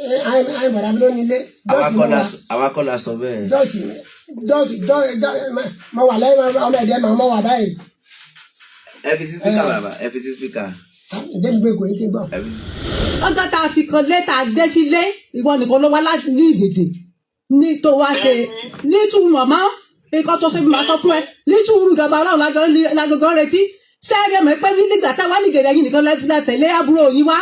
Àì bàdà mi ló nílé. Àwa kọ́ la sọ bẹ́ẹ̀. Jọ́ọ̀sì mo wà lẹ́yìn ọmọ ẹ̀dẹ́ màá mọ̀ wà báyìí. Ẹ fi sí spíkà bàbá, ẹ fi sí spíkà. Ǹjẹ́ mi gbé kò ní kí n gbọ́. Ọjọ́ tá a fi kan létà dé sílé ìwọ nìkan ló wá láti ní ìdèdè ní tó wá ṣe nítorí màmá nǹkan tó ṣe máa sọ fún ẹ nítorí ìjọba ọlọ́run lágọgọ́ retí sẹ́ẹ̀rì ẹ̀mọ́ pé nígbà táwa nìgèrè yìí nìkan lẹ́fílẹ̀ tẹ̀lé àbúrò yín wá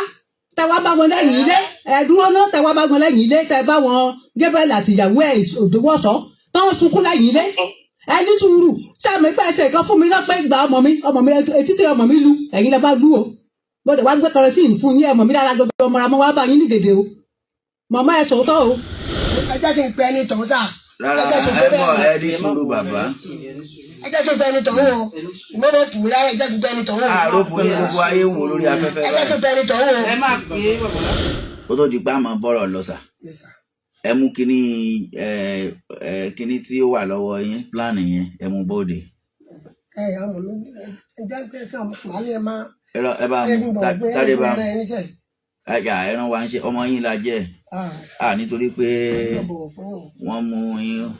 tẹ̀wá bá wọn lẹ́yìn ilé ẹ̀dúró náà tẹ̀wá bá wọn lẹ́yìn ilé tẹ̀ bá wọn Gabriel àti ìyàwó ẹ̀ òdòwọ́sọ tó ń sunkún lẹ́yìn ilé ẹ ní sùúrù sẹ́ẹ̀mí pẹ́ ẹsẹ̀ kan fún mi náà pé ìgbà ọmọ mi etí tí ọmọ mi lu ẹ̀yin lẹ́ bá lù o gbọ́dọ̀ wá gbé kọrọ sí ìfún yín ẹmọ mi lára gbogbo ọmọ ra mọ wá bá yín ní gèdè o màmá ẹ sòótọ́ o. Ẹ jẹ́ kí n pẹ́ ní tòun sà. Rárá ẹ ní sùúrù bàbá. Ẹ jẹ́ kí n pẹ́ ní tòun o. Ìmọ̀mọ̀ tù mí lára ẹ jẹ́ kí n pẹ́ ní tòun o. Àròpọ̀ yín gbogbo ayé ń wò lórí afẹ́fẹ́ Ẹ jẹ́ kí n pẹ́ ní tòun o. Ẹ máa pè é bàbá. Ó tó di pé àmọ́ bọ́rọ̀ lọ sà. Ẹ mú kíní tí ó wà lọ́wọ́ yín pílánì yẹn ẹ mú bóde. Àwọn mi ẹ jẹ́ kí màá lè máa. Ẹ bá mú tádé bá mú. Ẹran wa ń ṣe ọmọ yín la jẹ́ nítorí pé wọ́n mú yín.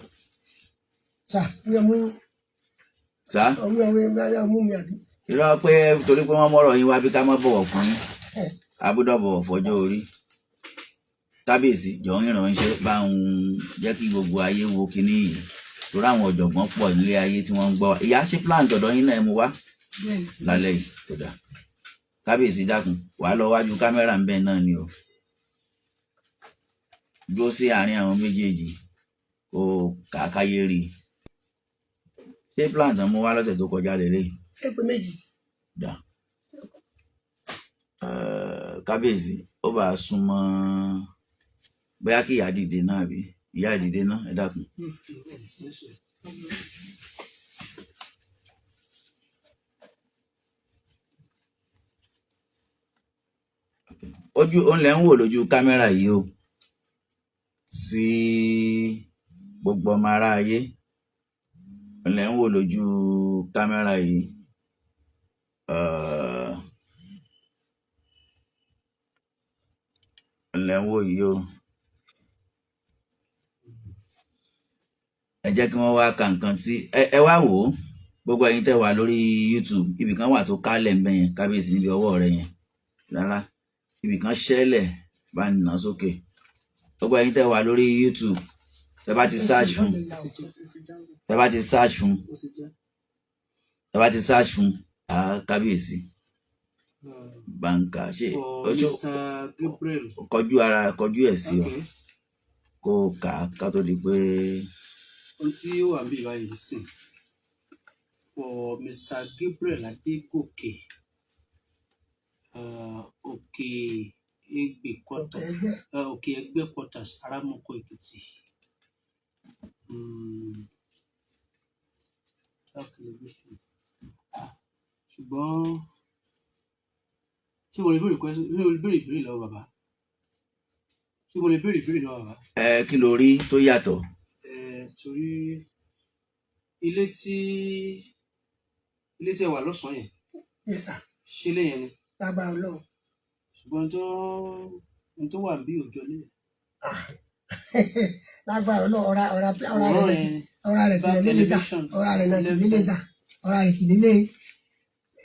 Sà wíwọ́n mú. Sà. Wíwọ́n mú mi àbí. Irọ́ pé torí pé wọ́n mọ̀rọ̀ yín wá bí ká má bọ̀wọ̀ fún yín. Abúdọ̀ bọ̀wọ̀ fọjọ́ orí. Kábíyèsí jọ̀ọ́ ìrànṣẹ́ bá ń jẹ́ kí gbogbo ayé wo kíní yìí torí àwọn ọ̀jọ̀gbọ́n pọ̀ nílé ayé tí wọ́n ń gbọ́ ìyá ṣe plan tọ̀dọ̀ yín náà mú wá lálẹ́ yìí tó dáa. Kábíyèsí dákun wàá lọ wájú kámẹ́rà ń bẹ̀ náà ni o dúró sí àárín àwọn méjèèjì kó kàkáyé rí i ṣé plan tán mú wá lọ́sẹ̀ tó kọjá lélẹ̀. Ẹ pé méjì. Dà kábíyèsí ó bá a súnmọ́ bóyá kí ìyá dìde náà bí ìyá ìdìde náà ẹ dákun. Ojú òun lẹ ń wò lójú kámẹ́rà yìí o sí gbogbo ọmọ ará ayé òun lẹ ń wò lójú kámẹ́rà yìí òun lẹ ń wò yìí o ẹ jẹ́ kí wọ́n wá ka nǹkan tí ẹ wá wò ó gbogbo ẹ̀yin tẹ́ wà lórí YouTube ibì kan wà tó kálẹ̀ ń bẹ yẹn kábíyèsí níbi ọwọ́ rẹ yẹn rárá ibì kan ṣẹlẹ̀ bá nà sókè gbogbo ẹ̀yin tẹ́ wà lórí YouTube tẹ́ bá ti search fún kábíyèsí báńkà ṣe ojú kọjú ẹ̀ sí ọ kó kà á ká tó di pé. Ohun tí ó wà níbí báyìí sìn for Mr. Gabriel Adégòkè Òkè Ẹgbẹ́ quarters Aramoko Èkìtì. Ṣùgbọ́n ṣé mo lè béèrè ìbéèrè lọ́wọ́ bàbá? Kí ló rí tó yàtọ̀? Torí ilé tí ẹ wà lọ́sàn-án yẹn. Yes sir. Ṣé ilé yẹn ni? Lágbára Ọlọ́run. Ṣùgbọ́n tó wà bí òjò lé. Lágbára Ọlọ́run ọ̀rá rẹ̀ tìlẹ̀ lélẹ́sà ọ̀rá rẹ̀ náà tìlẹ̀ lélẹ́sà ọ̀rá rẹ̀ tìlẹ̀ lé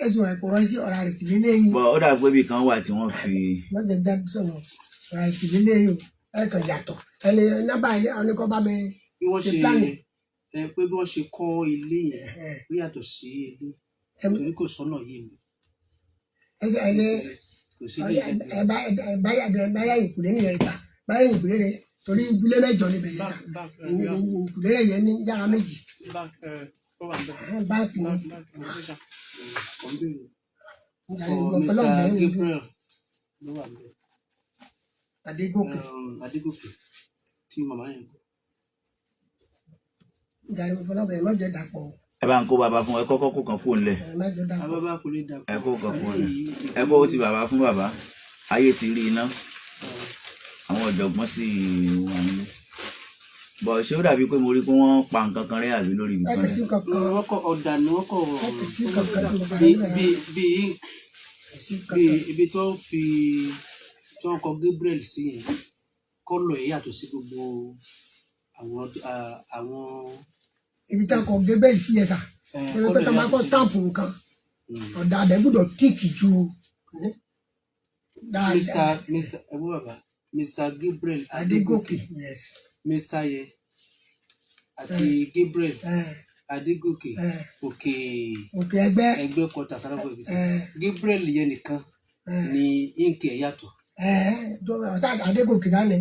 ẹ̀sùn ẹ̀kọ́ rẹ̀ sí ọ̀rá rẹ̀ tìlẹ̀ lé yìí. Bọ̀ ó dà pé ibì kan wà tí wọ́n fi. Lọ́jọ́ jáde sọ̀rọ̀ ọ̀rá rẹ̀ tìlẹ̀ lé yìí o ẹ̀kan yàtọ̀ ẹni nọ́mbà oníkọ́ bá mi ṣe pílánì. Pé bí wọ́n ṣe kọ́ ilé yẹn ó yàtọ̀ sí ilé torí kò sọ́nà yìí mi. Báyà ìkùlé nìyẹn ta báyà ìkùlé rẹ̀ torí ìkùlé mẹ́jọ ni bẹ̀rẹ̀ ta ìkùlé rẹ̀ yẹn ní yàrá méjì. Báńkì ni. Adégòkè. Tí màmá yẹn kọ. Jàre mo fọlọ́ bẹ̀rẹ̀ lọ́jọ́ dàpọ̀. Ẹ bá ń kó bàbá fún ẹ kọ́kọ́ kó kan kúrò nílẹ̀. Ẹ kó kan kúrò nílẹ̀. Ẹ kó ti bàbá fún bàbá. Ayé ti rí iná. Àwọn ọ̀jọ̀gbọ́n sì wà nílé. Bọ̀ ṣé ó dàbí pé mo rí pé wọ́n pa nǹkan kan rẹ́ àbí lórí ibìkan rẹ̀? Wọ́n kọ ọ̀dà ni wọ́n kọ bí ibi tó ń kọ Gabriel sí yẹn kọ́lọ̀ ẹ̀ yàtọ̀ sí gbogbo àwọn ibi tí a kọ Gabriel sí yẹn sà ebi pé ká máa kọ stamp nǹkan ọ̀dà abẹ gbọ́dọ̀ tíìkì ju Mr. Gabriel Adégòkè yes Mr. yẹ àti Gabriel Adégòkè òkè ẹgbẹ́ kọta sárábọ̀ ibi sí Gabriel yẹn nìkan ni íǹkì ẹ̀ yàtọ̀. Adégòkè sáni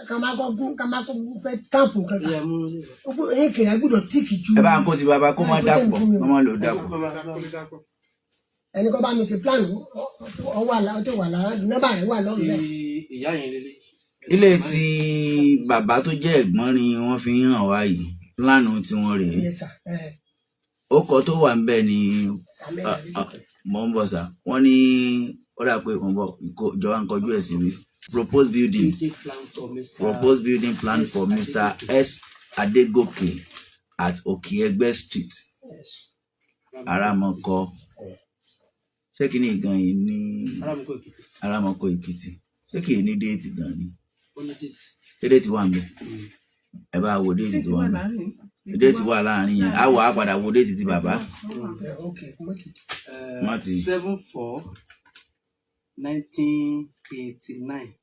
ká máa kọ fẹ́ stamp nǹkan sà íǹkì rẹ̀ gbọ́dọ̀ tíìkì ju. ẹ bá ń kó ti bàbá kó má dàpọ̀ kó má lò dàpọ̀. ẹni kọ́ bá mi ṣe plan ọ wà lára nọ́mbà rẹ̀ wà lọ́rùn rẹ̀. ìyá yẹn lélẹ̀. ilé tí bàbá tó jẹ́ ẹ̀gbọ́n ni wọ́n fi hàn wá yìí pílánù tí wọ́n rèé ó kọ tó wà níbẹ̀ ni mò ń bọ̀ sá wọ́n ní ó dà pé mò ń bọ̀ ìjọba ń kọjú ẹ̀ sí mi proposed building plan for Mr. S. Adegoke at Okiegbe Street Aramoko ṣé kí ni gan yìí ní Aramoko Èkìtì ṣé kì í ní déètì gan ni ṣé déètì wà níbẹ̀ ẹ bá wo déètì tó wà níbẹ̀ déètì wà láàrin yẹn á wò á padà wo déètì ti bàbá. 7/4/1989.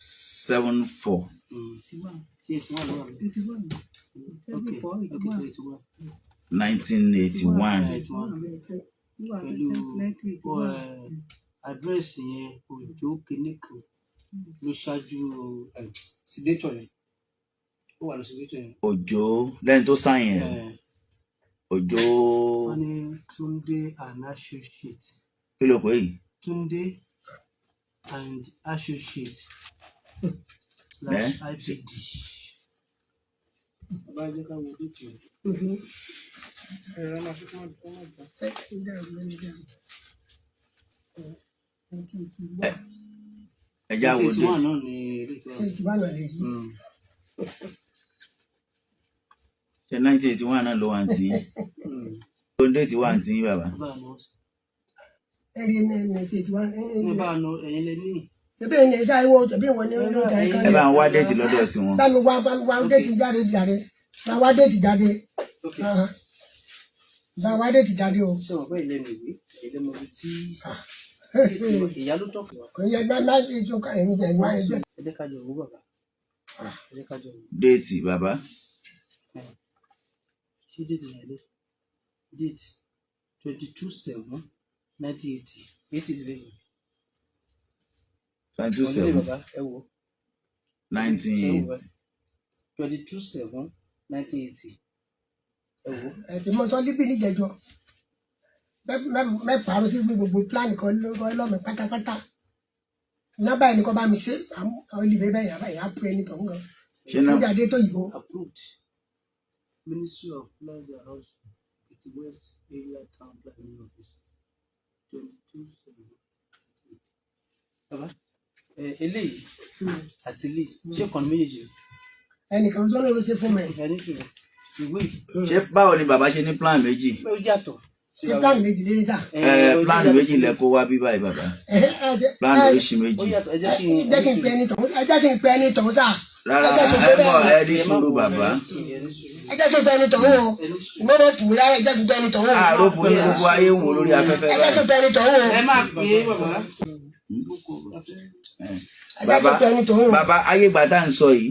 7/4. 1981. Pẹ̀lú àdírẹ́sì yẹn Òjó kìíní kan ló ṣáájú signature yẹn ó wà ní signature yẹn. Òjó lẹ́ni tó sáyìn ẹ̀ Òjó. wọ́n ní Túndé and Associate. kí ló pé yìí. Túndé and Associate / IPD. bàbá jẹ́ ká wo dìtì o. ẹ̀rọ máa fi kọ́ ọmọ ìgbà. ẹ já wo dé. 81 náà ni eré tó wà. 81 náà lè yí. ṣe 1981 náà ló wà ní tí ó dé tí wà ní tí bàbá. ẹ̀rí ní 1981. ní bá a nọ ẹ̀yin lè ní. ṣebí ẹni ẹ ṣáà wọ ṣebí wọn ní ọdún ìta ẹ̀ka. ẹ bá ń wá déètì lọ́dọ̀ tí wọn. bá mi wá déètì jáde bá wá déètì jáde. bá wá déètì jáde o. ṣé wọn bá ilé mi wí ilé mo fi tí ìyá ló tọkọ wa. kò yẹ gbá ìjọ ká ẹ̀mí jẹ ìwà ẹgbẹ́. ẹ jẹ́ ká jọ owó bàbá. ẹ jẹ́ ká jọ owó. déètì bàbá. ṣé déètì yẹn lé déètì 22/7/1980 80 lè lè. 22/7/1980. 22/7/1980. ẹ ti mọ sọ líbí níjẹjọ mẹ́pàá ló sì gbé gbogbo plan kan lọ́mọ pátápátá nọ́mbà ẹni kan bá mi ṣe àwọn olùbẹ bẹ́ẹ̀ yàrá ìyá pé ẹni tó ń gan sójà dé tó yìí bó. Approved. Ministry of Plaza House Ekiti West Area Town Planning Office 22/7/1980. bàbá eléyìí àti ilé ṣé kan méjèèjì. ẹnìkan tó ló ṣe fún mi. ìwé ṣé báwo ni bàbá ṣe ní plan méjì. ó yàtọ̀. ṣé plan méjì lè ní sà. plan méjì lẹ kó wá bí báyìí bàbá. plan oríṣi méjì. ẹ jẹ́ kí n pe ẹni tọ̀hún sà. rárá ẹ bọ ẹ ní sùúrù bàbá. ẹ jẹ́ kí n pe ẹni tọ̀hún o ìmọ̀ràn tù mí rárá ẹ jẹ́ kí n pe ẹni tọ̀hún o. àròpọ̀ yín gbogbo ayé ń wò lórí afẹ́fẹ́ ẹ jẹ́ kí n pe ẹni tọ̀hún o. ẹ máa pè é bàbá. bàbá ayé gbàdá ń sọ yìí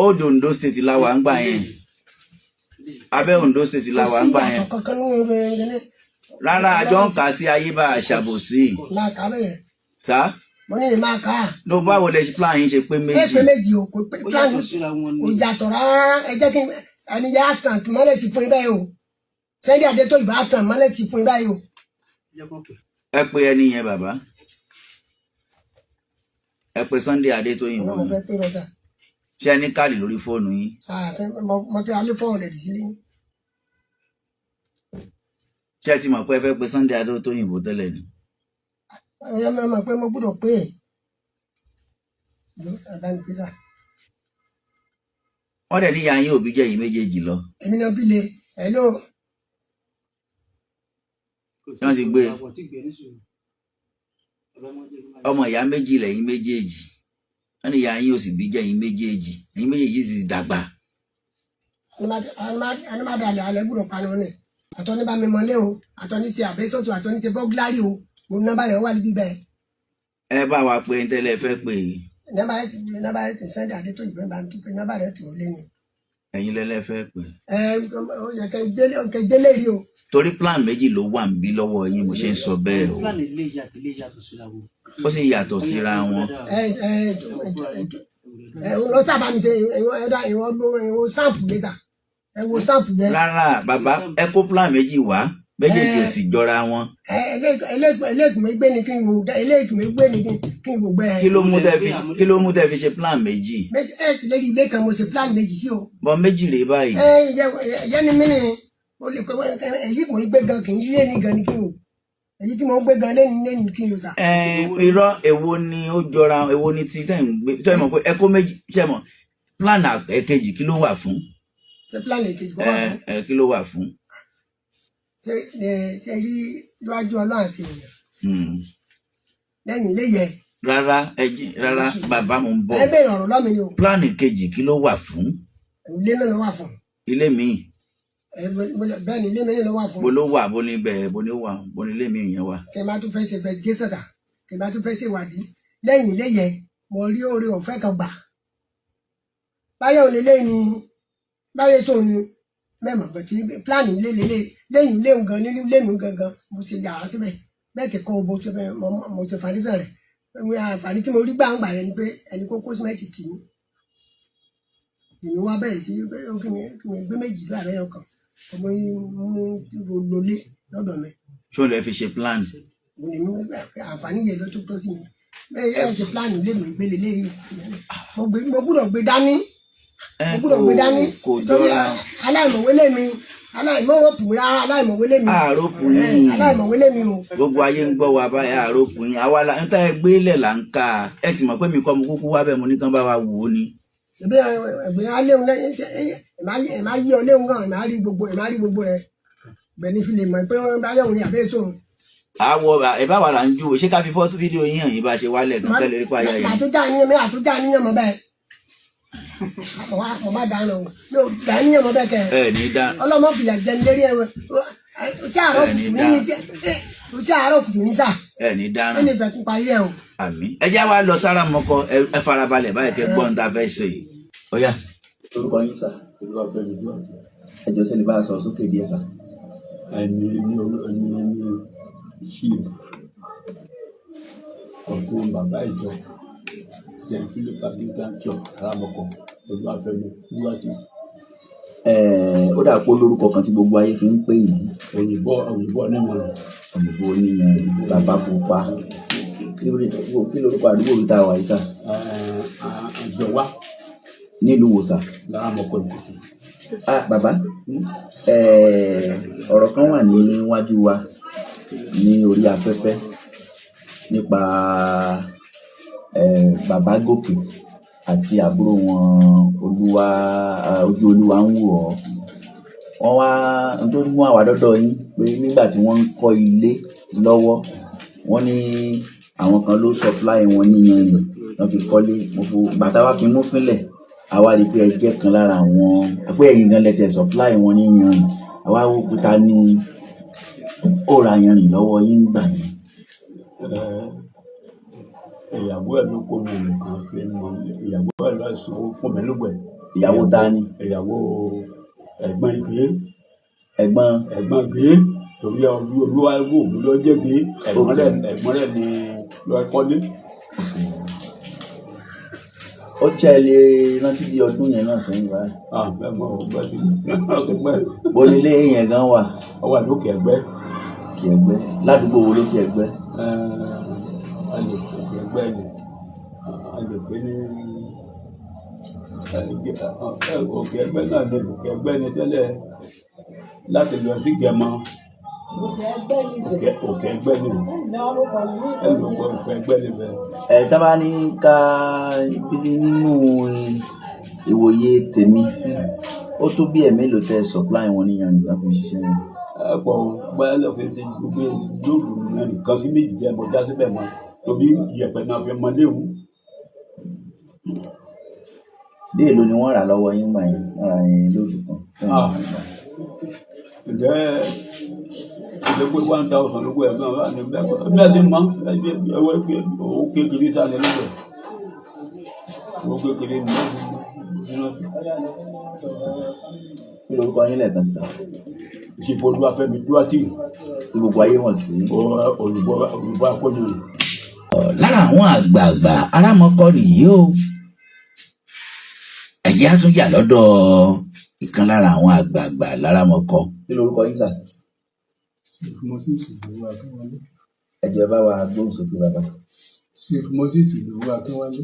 old Ondo State la wà ń gbà yẹn abẹ́ Ondo State la wà ń gbà yẹn rárá àjọ ń kà sí ayé bá a ṣàbòsí sá mo ní ìmọ̀ ká. ló báwo lẹ plan yín ṣe pé méjì. ẹ pé méjì o kò pé plan kò yàtọ̀ rárá ẹ jẹ́ kí ẹni yà á tàn mọ́lẹ̀ sí fún ibà yìí o Sunday Adétóyè bá tàn mọ́lẹ̀ sí fún ibà yìí o. ẹ pé ẹni yẹn bàbá ẹ pé Sunday Adétóyè wọn ṣé ẹ ní káàdì lórí fóònù yín. mo ti alẹ́ fóònù rẹ̀ sílé. ṣé ẹ ti mọ̀ pé ẹ fẹ́ pé Sunday Adétóyè bó tẹ́lẹ̀ ni. ọ̀yá mi mọ̀ pé mo gbọ́dọ̀ pé àbánipẹ́sà. wọ́n dẹ̀ níyà yín òbí jẹ́ yìí méjèèjì lọ. èmi náà bí le hello. wọ́n ti gbé ọmọ ìyá méjì lẹ́yìn méjèèjì. wọ́n ní ìyá yín ò sì bí jẹ́ ẹ̀yin méjèèjì sì dàgbà. ẹni má dalẹ̀ alẹ́ gbúdọ̀ panu ni àtọ́ ní bá mi mọ́lé o àtọ́ ní ti àbẹ́sọ̀tò àtọ́ ní ti bọ́gílárì o òun nọ́mbà rẹ̀ wà níbí bẹ́ẹ̀. ẹ bá wa pé ń tẹ́lẹ̀ fẹ́ pè é. nọ́mbà rẹ̀ ti Sunday Adétóyè bẹ́ẹ̀ bá ń tún pé nọ́mbà rẹ̀ tó lé ni. ẹ̀yin lẹ́lẹ́ fẹ́ pè é. ó yẹ kẹ́ délé rí o. torí plan méjì ló wà níbí lọ́wọ́ yín mo ṣe ń sọ bẹ́ẹ̀ o. plan ilé yàtọ̀ síra wọn. ó sì yàtọ̀ síra wọn. ló sábà mi ṣe ìwọ stamp létà ẹ wo stamp yẹn. rárá bàbá ẹ kó plan méjì wá méjèèjì ò sì jọra wọn. eléèkùnmé gbé ni kí n wò eléèkùnmé gbé ni kí n wò gbẹ. kí ló mú tẹ́ fi ṣe plan méjì. ẹ ti lè rí ilé kan mo ṣe plan méjì sí o. bọ méjì rèé báyìí. yẹni mí ni o lè kọ èyí kò ní gbé gan kì í lé ní gan ni kí n wò èyí tí mo ń gbé gan lẹ́nu kí n wò sà. irọ́ èwo ni ó jọra èwo ni ti tẹ́ ń gbé tẹ́ ẹ mọ̀ pé ẹ kó méjì ṣe mọ̀ plan ẹ̀kejì kí ló wà fún. ṣe plan ẹ̀kejì kọ́ wà fún. kí ló wà fún. ṣe rí iwájú Ọlọ́run àti èèyàn lẹ́yìn ilé yẹ. rárá bàbá mo ń bọ̀. ẹ bẹ̀rẹ̀ ọ̀rọ̀ lọ́mìnì o. plan kejì kí ló wà fún. ilé náà ló wà fún. ilé mi. bẹ́ẹ̀ ni ilé mi ló wà fún. bó ló wà bó ní bẹ́ẹ̀ bó ní wà bó ní ilé mi yẹn wà. kẹ máa tún fẹ́ ṣe investigation sà kẹ máa tún fẹ́ ṣe ìwádìí lẹ́yìn ilé yẹ mo rí oore ọ̀fẹ́ kan gbà. báyọ̀ lélẹ́yìn ni báyọ̀ tó ni mẹ́mọ̀ bẹ̀tí plan ilé lẹ́yìn ilé nǹkan nínú ilé mi gangan mo ti yàrá síbẹ̀ bẹ́ẹ̀ ti kọ́ bó ti bẹ́ẹ̀ mo ti fàdísàn rẹ̀ àǹfààní tí mo rí gbàǹgbà yẹn ni pé ẹni kó símẹ́ǹtì tì mí ìní wá bẹ̀rẹ̀ sí kí mi gbé méjì lọ àbẹ́yọ kan ọmọ mú lólé lọ́dọ̀ mi. ṣó lè fi ṣe plan. mo ní àǹfààní yẹn ló tó sí mi bẹ́ẹ̀ ẹ̀ ṣe plan ilé mi gbélé léyìn mo gbúdọ̀ gbé dání torí aláìmọ̀wé lé mi aláìmọ̀wòpù rárá aláìmọ̀wé lé mi. àròpù yín aláìmọ̀wé lé mi o. gbogbo ayé ń gbọ́ wa báyìí àròpù yín àwa la ń tá ẹ gbé lẹ̀ là ń ka ẹ sì mọ̀ pé mi kọ́ mo kúkú wá bẹ́ẹ̀ mo ní kán bá wa wò ó ni. ẹgbẹ́ aléhùn lẹ́yìn ẹ̀ máa yí ọ léhùn gan ẹ̀ máa rí gbogbo rẹ̀ bẹ́ẹ̀ ni fi lè mọ̀ pé báyọ̀ ní àbẹ́ ètò. àwọ ẹ bá wà là ń ju ṣé ká fi fọ́tò fídíò yín hàn yín bá ṣe wálẹ̀ gan tẹ́lẹ̀ rí pààyà yìí. àtúntà níyàn mọ́ bẹ́ẹ̀ mo má dáná o mi ò dá níyàn mọ́ bẹ́ẹ̀ kẹ́ ẹ ní dá ọlọ́mọ fìyà jẹ ní lérí ẹ̀wọ̀n tí àárọ̀ kùtù ní sà ẹ ní dáná ẹni fẹ́ kú parí ẹ̀ o. àmín ẹ jẹ́ wá lọ sára mọ́kọ ẹ farabalẹ̀ báyìí kẹ́ gbọ́n tá a fẹ́ ṣe yìí. ọ̀yá. orúkọ yín sà ẹjọ́ sẹ́ni bá a sọ sókè díẹ̀ sà. ẹni chief ọ̀gbọ́n bàbá ìjọ St. Philip Anglican Church Aramọ̀kọ̀ Olúwafẹ́mi Olúwàtí. ó dà pé olórúkọ kan tí gbogbo ayé fi ń pè yín. òyìnbó onímọ̀ràn. òyìnbó onímọ̀ràn bàbá pupa kí lórúkọ àdúgbò mi tá a wà yìí sà. àjọwá. nílùú wo sà. Láramọ̀kọ̀ Èkìtì. Bàbá ọ̀rọ̀ kan wà níwájú wa ní orí afẹ́fẹ́ nípa bàbá Gòkè àti àbúrò wọn ojú olúwa ń wò ọ́ wọ́n wá tó mú àwa dọ́dọ̀ yín pé nígbà tí wọ́n ń kọ́ ilé lọ́wọ́ wọ́n ní àwọn kan ló supply wọn níyan ìlú wọ́n fi kọ́lé bàtà wá fi mú fínlẹ̀ àwa rí i pé ẹ jẹ́ kan lára àwọn pé ẹ̀yin gan lẹ́tẹ̀ supply wọn níyan ìlú àwa wò kúta ní ó ra yanrìn lọ́wọ́ yín gbà yín. ìyàwó ẹ̀ ló kó mi nǹkan fi mọ ìyàwó ẹ̀ lọ sọ fún mi lóògbé. ìyàwó ta ni. ìyàwó ẹ̀gbọ́n ìgbé. ẹ̀gbọ́n ìgbé torí olúwa wò mí lọ jẹ́ gbé ẹ̀gbọ́n rẹ̀ ni lọ kọ́lé. ó jẹ́ ilé rántí bí ọdún yẹn náà sẹ́yìn báyìí. ẹ̀gbọ́n ọgbẹ́ ti onílé yẹn gan wà. ó wà lókè ẹgbẹ́. òkè ẹgbẹ́ ládùúgbò wo lókè ẹgbẹ́. òkè ẹgbẹ́ ni a lè pè ní òkè ẹgbẹ́ náà ni òkè ẹgbẹ́ ni tẹ́lẹ̀ láti lọ sí Gẹ̀mọ. òkè ẹgbẹ́ ni òkè ẹgbẹ́ ni bẹ́ẹ̀. tábà ní ká nínú ìwòye tèmi ó tó bí mélòó tẹ supply wọn ní yanrìn kan fi ṣiṣẹ́ yẹn. ẹ̀pọ̀ báyọ̀ lọ fi ṣe gbogbo lóògùn yanrìn kan sí méjì jẹ́ mo já síbẹ̀ mọ́ tóbi yẹ̀pẹ̀ náà fi mọ léwu. bí èlò ni wọ́n rà lọ́wọ́ yín gbà yín wọ́n rà yín lóṣù kan. Ǹjẹ́ ìjọba pé 1,000 ló gbé ẹ̀gbọ́n wa ní bẹ́ẹ̀ ti mọ́ ẹwọ́ pé owó kékeré sálẹ̀ lọ́wọ́ owó kékeré ní kí lorúkọ yín lẹ́ẹ̀kan sísá ìṣèpọ̀ Olúwafẹ́mi Dúátì tí gbogbo ayé wọ̀n sí. olùbọ́ akọ́yọ̀ rẹ̀. lára àwọn àgbààgbà Arámọkọ nìyí o. ẹ̀jẹ̀ á tún yà lọ́dọ̀ ìkan lára àwọn àgbààgbà l'Árámọkọ. kí lorúkọ yín sà. Moses Ìdòwú Akínwálé. ẹ jọ̀ọ́ bá wa gbóhùn sókè bàbá. Chief Moses Ìdòwú Akínwálé.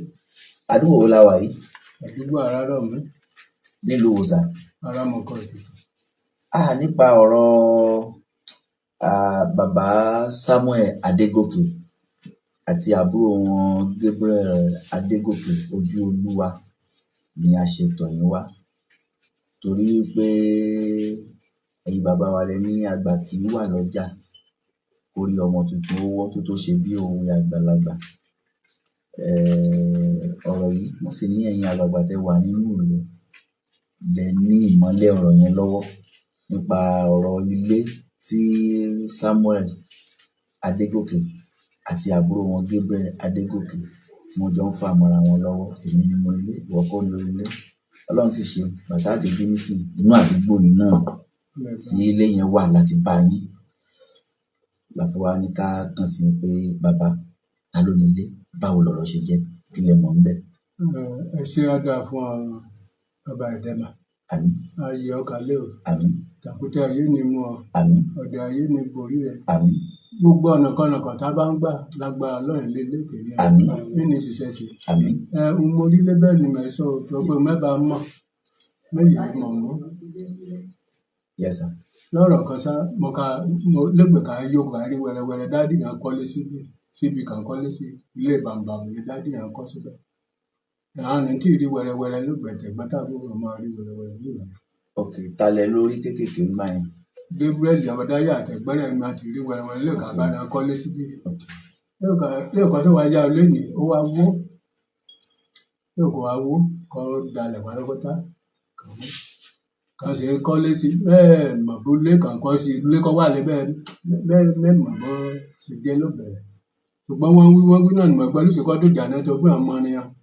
àdúgbò wo la wà yìí. àdúgbò Arárọ̀mí. nílùú wo sà. Arámọkọ Èkìtì. nípa ọ̀rọ̀ bàbá Samuel Adégòkè àti àbúrò wọn Gabriel Adégòkè Ojúolúwa ni a ṣe tọ̀ yín wá torí pé ẹ̀yin bàbá wa lẹ ní àgbà kì í wà lọ́jà orí ọmọ tuntun owó tó ṣe bí òwe àgbàlagbà. ọ̀rọ̀ yìí wọ́n sì ní ẹ̀yin àgbààgbà tẹ́ wà nínú ìlú lẹ ní ìmọ́lẹ̀ ọ̀rọ̀ yẹn lọ́wọ́ nípa ọ̀rọ̀ ilé tí Samuel Adégòkè àti àbúrò wọn Gabriel Adégòkè tí wọ́n jọ ń fà mọ́ra wọn lọ́wọ́. èmi ni mo ilé ìwọ kọ́ ló ilé. Ọlọ́run sì ṣe bàtà àdébí nísìnyí inú àdúgbò yìí náà tí ilé yẹn wà láti bá yín láfọwá ní ká kàn sí pé bàbá ta ló nílé báwo lọ̀rọ̀ ṣe jẹ́ kí lẹ mọ̀ ń bẹ̀. ẹ ṣe ọdọ fún bàbá Ìdẹ̀mà. àmín. ayé ọkà lé o. àmín. tàkútẹ ayé ni mú ọ. àmín. ọdẹ ayé ni borí rẹ. àmín. gbogbo ọ̀nàkọnàkọ̀ tá a bá ń gbà lágbára lọ́yìn lé lẹ́kẹ̀ẹ́ àmín. nínú ìṣiṣẹ́ ṣe. àmín. mo rí lébẹ́ ni mẹ́ sọ gbogbo mẹ́bàá mọ̀ méjì mọ̀ mọ́. yes sir. lọ́rọ̀ kan sá mo lẹ́gbẹ̀ẹ́ ká Yorùbá rí wẹ́rẹ́wẹ́rẹ́ dádì yẹn kọ́lé síbi kan kọ́lé sí ilé bàǹbàǹ yẹn dádì yẹn kọ́ síbẹ̀. àwọn tí ì rí wẹ́rẹ́wẹ́rẹ́ lẹ́gbẹ̀ẹ́ gbọ́tàgbọ́ máa rí wẹ́rẹ́wẹ́rẹ́ nígbà. ok talẹ lórí kéékèèké ń bá yẹn. Gabriel Jabadaya àtẹ̀gbẹ́rẹ́ mi àti rí wẹ́rẹ́wẹ́rẹ́ lè ká bá yẹn kọ́lé síbi. lẹ́ẹ̀kan tó wá yá ọ lẹ́yìn ó wá wó lẹ́ẹ̀kan wá wó kọ́ dalẹ̀ pátápátá kan ṣe kọ́lé sí bẹ́ẹ̀ mọ̀ bó lé kàn kọ́ sí ilé kọ́ wà lẹ́bẹ̀ bẹ́ẹ̀ mọ̀ bó ṣe jẹ́ ló bẹ̀rẹ̀ ṣùgbọ́n wọ́n wí náà nìmọ̀ pẹ̀lú ṣe kọ́ tó jà náà tó pé àwọn ọmọ ni àwọn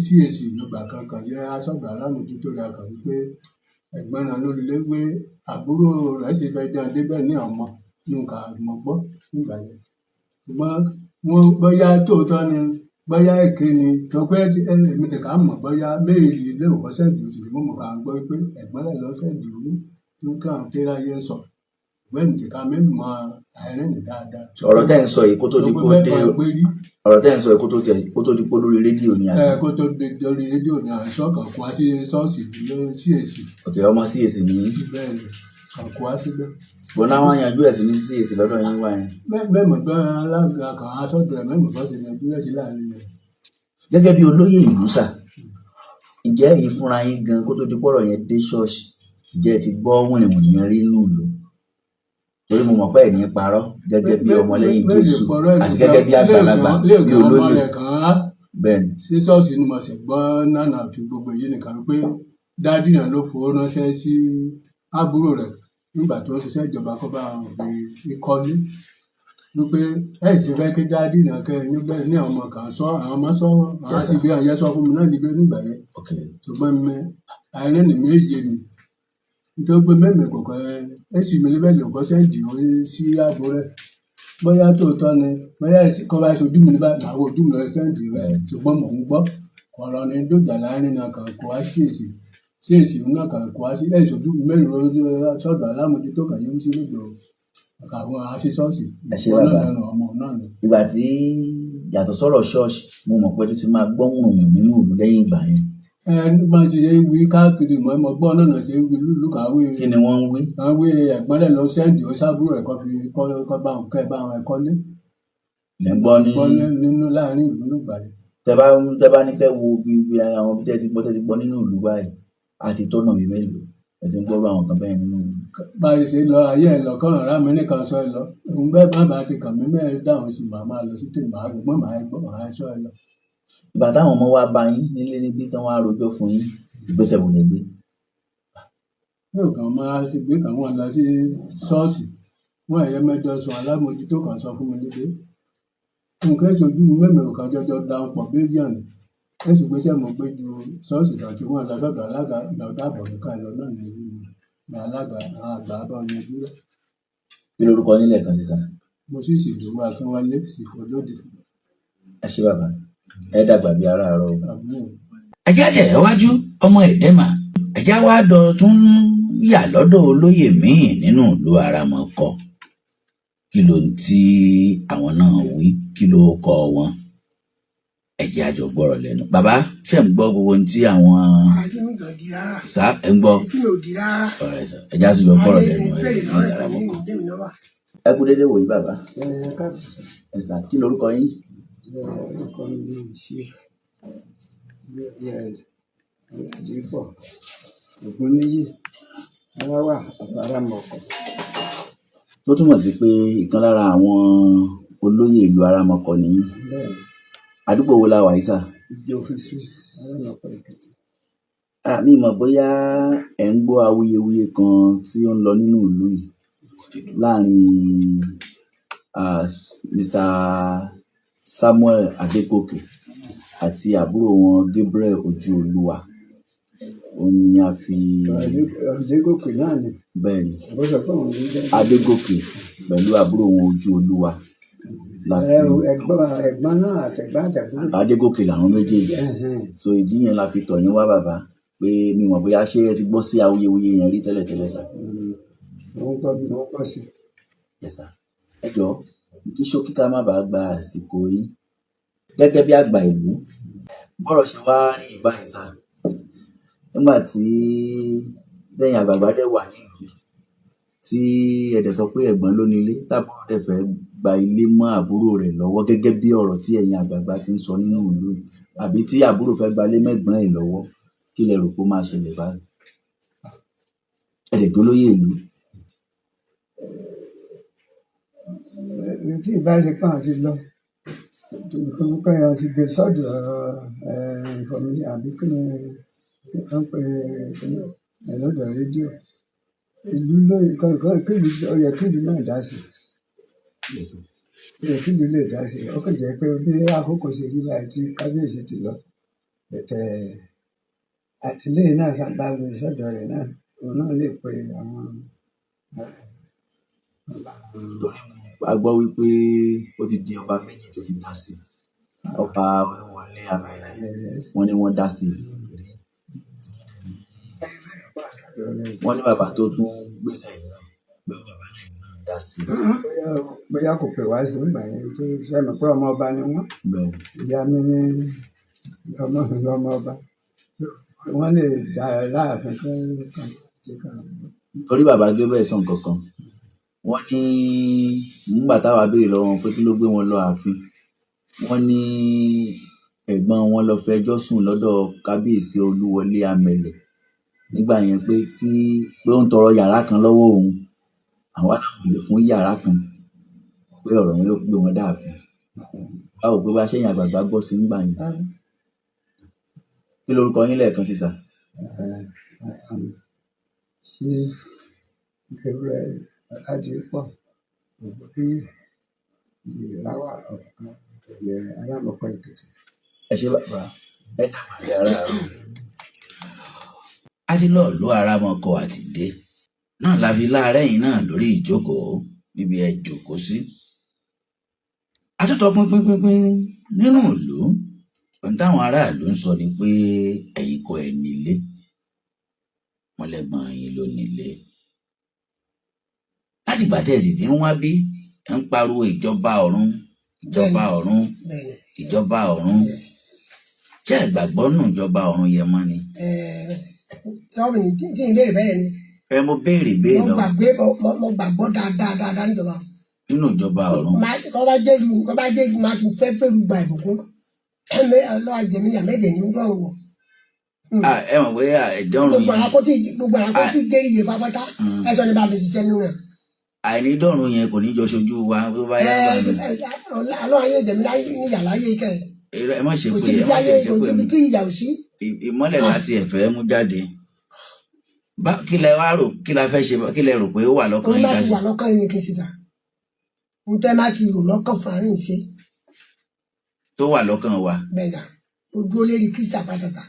CAC lùgbà kankan jẹ́ aṣọ́gbà alámòjútó rẹ̀ kàn wípé ẹ̀gbọ́n náà ló lé pé àbúrò rẹ̀ ṣe fẹ́ jẹun débẹ̀ ní ọmọ nǹkan àmọ́ gbọ́ nígbà yẹn ṣùgbọ́n wọ́n bóyá tóòtọ́ ni bóyá èké ni tó pé èmi tẹ̀ka mọ̀ bóyá méèlì ilé òkọ́ sẹ́ǹdì oṣù tí mo mọ̀ ká ń gbọ́ pé ẹ̀gbọ́n rẹ̀ lọ sẹ́ǹdì owó tó kàn tẹ́lá yé ń sọ ìgbẹ́ni tẹ̀ka mẹ́mí mọ àìrẹ́nì dáadáa. ọ̀rọ̀ tẹ́ ń sọ yìí kó tó di kó tó di pé lórí rédíò ni àná. kó tó di lórí rédíò ni àná sọ́ọ̀kàn kó wá sí ṣọ́ọ̀ṣì CAC. ok ọmọ CAC ni. bẹ́ẹ̀ ni kó wá síbẹ̀. bọ́n náà wọ́n yanjú ẹ̀ sí ní CAC lọ́dọ̀ yín wá yẹn. bẹ́ẹ̀ mọ̀ pé alága kan aṣọ́dọ̀ rẹ̀ mẹ́mọ̀ bọ́ ti yanjú ẹ̀ sí láàrin rẹ̀. gẹ́gẹ́ bí olóyè ìlú sà ǹjẹ́ èyí fúnra yín gan kó tó di pọ́rọ̀ yẹn dé ṣọ́ọ̀ṣì ǹjẹ́ ẹ ti gbọ́ wìnrìnwìnrìn yẹn rí nù lò torí mo mọ̀ pé ẹ̀ ní parọ́ gẹ́gẹ́ bí ọmọlẹ́yìn Jésù àti gẹ́gẹ́ bí àgbàlagbà bí olóyè bẹ́ẹ̀ ni. sí ṣọ́ọ̀ṣì ni mo sì gbọ́ nánà fi gbogbo èyí nìkan pé dádì náà ló fowó ránṣẹ́ sí àbúrò rẹ̀ nígbà tó ń ṣiṣẹ́ ìjọba kó bá àwọn òbí ìkọ́lé wípé ẹ̀ sì fẹ́ kí dádì náà kẹ́ ẹ̀yìn bẹ́ẹ̀ ní ọmọ kan sọ àwọn ọmọ sọ àwọn sì gbé àyẹ́ sọ fún mi náà níbẹ̀ nígbà yẹn ṣùgbọ́n mi àìrẹ́ ni méje ni nítorí pé mẹ́mẹ́ kọ̀ọ̀kan ẹ̀ sì mi níbẹ̀ lè kọ́ sẹ́ǹdì orí sí ààbò rẹ̀ bóyá tòótọ́ ni bóyá kọ́ bá ṣojú mi níbà làwọn ojú mi lọ sẹ́ǹdì orí ṣùgbọ́n mò ń gbọ́ ọ̀rọ̀ ni dójà láàrin náà kàn kó wá sí èsì náà kàn kó wá sí ẹ̀ ṣojú mi mẹ́rin sọ́dọ̀ alámòjútó kàn yẹn sí lóògbé àwọn aṣíṣọ́ọ̀ṣì ọmọ náà ni. ìgbà tí yàtọ̀ sọ̀rọ̀ ṣọ́ọ̀ṣì mo mọ̀ pé tó ti máa gbọ́ wùrùn nínú ìlú lẹ́yìn ìgbà yẹn. nígbà tí ṣe wí káàkiri mọ̀ ẹ́ mọ̀ gbọ́ náà ṣe wí lùkàwé. kí ni wọ́n ń wí. wọ́n wí ẹ̀gbọ́n rẹ̀ lọ sẹ́ǹdì ó sábúrò ẹ̀kọ́ fi kọ́ bá wọn kẹ́ bá wọn ẹ̀kọ́ lé. lẹ́ ń gbọ́ nínú láàrin ìlú nígbà yẹn. tẹ́ bá ní kẹ́ wo bí àwọn bí tẹ́ ti gbọ́ nínú ìlú báyìí àti tọ́nà bíi mélòó ẹ ti ń gbọ́rọ̀ àwọn kan bẹ́ẹ̀ nínú ìlú. bá a ṣe lọ ayé ẹ lọ kọ́ràn rá mi nìkan sọ ẹ lọ òun bẹ́ẹ̀ má bàa ti kàn mí mẹ́rin dáhùn sí màá máa lọ sí tèmi màá gbọ́ màá gbọ́ màá sọ ẹ lọ ìgbà táwọn ọmọ wa bá yín nílé níbí tán wá rojọ́ fún yín ìgbésẹ̀ wo lẹ gbé? yóò kàn máa ṣe gbé kàn wọ́n lọ sí ṣọ́ọ̀ṣì wọ́n ẹ̀yẹ mẹ́jọ sùn alámòjútó kan sọ fún mi níbi nǹkan ìṣojú mẹ́mẹ̀rún kan jọjọ dáhùn pọ̀ bílíọ̀nù ẹ̀sùn gbéṣẹ́ mo gbé ju ṣọ́ọ̀ṣì kan tí wọ́n lọ sọ́dọ̀ alága lọ́dọ̀ àbọ̀dúkà lọ náà ní alága àwọn àgbà bá ọyàn dúró. Kí lorúkọ yín lẹ́ẹ̀kan sí sà? mo sì ṣèdúró akínwálé ṣìfò lódì fún ẹ ṣé bàbá, ẹ dàgbà bí ara àárọ̀. àbúrò. ẹjá tẹ̀ wájú ọmọ Ẹ̀dẹ́mà ẹjá wá tún yà lọ́dọ̀ olóyè míì nínú ìlú Aramọ̀kọ. Kí ló ń tí àwọn náà wí, kí ló kọ wọn? ẹjẹ́ àjọ gbọ́rọ̀ lẹ́nu. Bàbá ṣe ń gbọ́ gbogbo ohun tí àwọn sá ẹ̀ ń gbọ́? ọ̀rẹ́ sọ ẹjẹ́ àjọ gbọ́rọ̀ lẹ́nu ẹ̀ Aramọ̀kọ. ẹ kú dédé wòyí bàbá. ẹ sà, kí lorúkọ yín? orúkọ mi ní ṣe dípò Ògúnníyì aláwà Aramọ̀kọ. tó túmọ̀ sí pé ìkan lára àwọn olóyè ìlú Aramọ̀kọ nìyí. bẹ́ẹ̀ àdúgbò wo la wà yìí sà? ìjọ òfìsú Aramọ̀kọ Èkìtì. mi mọ̀ bóyá ẹ̀ ń gbọ́ awuyewuye kan tí ó ń lọ nínú ìlú yìí láàrin Mr. Samuel Adégòkè àti àbúrò wọn Gabriel Ojúolúwa. ó ní a fi Adégòkè náà ni. bẹ́ẹ̀ ni bó sọ pé òun ló jẹ́ Adégòkè pẹ̀lú àbúrò wọn Ojúolúwa. ẹ̀gbọ́n náà àtẹ̀gbọ́n àtẹ̀gbọ́n. Adégòkè làwọn méjèèjì. so ìdí yẹn la fi tọ̀ yín wá bàbá pé mi mọ̀ bóyá ṣé ẹ ti gbọ́ sí awuyewuye yẹn rí tẹ́lẹ̀tẹ́lẹ̀ sà. wọ́n gbọ́ sí. Yes sir. ẹ jọ̀ọ́ kí ṣókí ká má bàa gba àsìkò yín gẹ́gẹ́ bí àgbà ìlú bọ́rọ̀ ṣe wá rí ìbáyìí sà nígbà tí lẹ́yìn àgbààgbà dẹ̀ wà nílùú tí ẹ̀dẹ̀ sọ pé ẹ̀gbọ́n ló nílé tábúrò dẹ̀ fẹ́ gba ilé mọ́ àbúrò rẹ̀ lọ́wọ́ gẹ́gẹ́ bí ọ̀rọ̀ tí ẹ̀yin àgbààgbà ti ń sọ nínú ìlú yìí àbí tí àbúrò fẹ́ gba ilé mẹ́gbọ́n ẹ̀ lọ́wọ́ kí lẹ rò pé ó máa ṣẹlẹ̀ báyìí? ẹ̀dẹ̀ tó lóye ìlú. tí ìbáṣepọ̀ àti lọ kọ́ ẹ̀ ti gbé sọ́dọ̀ ìfọ̀mí àbí kí ni wọ́n pe lọ́dọ̀ rédíò ìlú lóye kílù ó yẹ kílù náà dá sí ó yẹ kílù lè dá sí ó kàn jẹ́ pé bí àkókò ṣe rí báyìí tí kábíyèsí ti lọ bẹ̀tẹ̀ àtìlẹ́yìn náà sábà lè sọ́dọ̀ rẹ̀ náà òun náà lè pe àwọn a gbọ́ wípé ó ti di ọba méjì tó ti dá sí ọba Olúwọlé Amẹ̀lẹ̀ wọ́n ní wọ́n dá sí wọ́n ní bàbá tó tún gbèsè yìí náà pé bàbá náà dá sí. bóyá kò pè wá sí ìgbà yẹn tó sẹ́mi pé ọmọ ọba ni wọ́n ìyá mi ní ọmọ ọba wọ́n lè dá láàfin kan. torí bàbá Gabriel sọ nǹkan kan wọ́n ní nígbà táwa béèrè lọ́wọ́ wọn pé kí ló gbé wọn lọ ààfin wọ́n ní ẹ̀gbọ́n wọn lọ fẹjọ́ sùn lọ́dọ̀ kábíyèsí Olúwọlé Amẹ̀lẹ̀ nígbà yẹn pé ó ń tọrọ yàrá kan lọ́wọ́ òun àwa náà lè fún yàrá kan pé ọ̀rọ̀ yẹn ló gbé wọn dáàfin báwo pé bá ṣẹ́yìn àgbààgbà gbọ́ sí nígbà yẹn. kí lorúkọ yín lẹ́ẹ̀kan sí sà? ṣé Gabriel Ọládìpọ̀ Ògúnníyì ìráwà ọ̀kan ẹ̀yẹ Aramọ̀kọ Èkìtì. ẹ ṣé bàbá ẹ dàgbà lé ara rẹ. a ti lọ ìlú Aramọ̀kọ àti dé náà la fi láàárẹ̀ yìí náà lórí ìjókòó níbi ẹ jókòó sí. àtúntò pínpín nínú ìlú ohun táwọn aráàlú ń sọ ni pé ẹ̀yin kọ́ ẹ nílé wọn lẹ́gbọ̀n yín ló nílé. láti ìgbà tẹ́ ẹ sì ti ń wá bí ẹ ń pariwo ìjọba ọ̀run ìjọba ọ̀run ìjọba ọ̀run ṣé ẹ gbàgbọ́ nù ìjọba ọ̀run yẹn mọ́ ni. sọ́ọ̀bù ní tí ń béèrè bẹ́ẹ̀ ni. mo béèrè béèrè lọ. mo gbàgbọ́ dáadáa níjọba. nínú ìjọba ọ̀run. kọ́ bá jẹ́ ìlú máa tún fẹ́ fẹ́rù gba ìbùkún lọ́wọ́ àjẹmí ní àmẹ́jẹ̀ ní dọ́rùn wọ̀. ẹ mọ̀ pé ẹ̀dọ́rùn yẹn. gbogbo àkótí gérí yẹn pápátá ẹ sọ ní bá a fi ṣiṣẹ́ nínú rẹ̀. àìní dọ́rùn yẹn kò ní jọ ṣojú wa tó bá yá gbà mí. àlọ́ ayé ìjẹ̀mí ní yàrá ayé kẹ́ ẹ má ṣe kò pé síbi ẹ tí má ayé ṣe kò pé síbi tí ìyà ò sí. ìmọ́lẹ̀ láti ẹ̀fẹ́ mú jáde. Kí lẹ wá rò, kí la fẹ́ ṣe, kí lẹ rò pé ó wà lọ́kàn òun yín láti dájú? wà lọ́kàn yín kí n síta òun tẹ́ máa ti rò lọ́kàn fún àárín ìṣe Tó wà lọ́kàn wa. bẹ́ẹ̀ dà ó dúró lérí Kristi àpáta.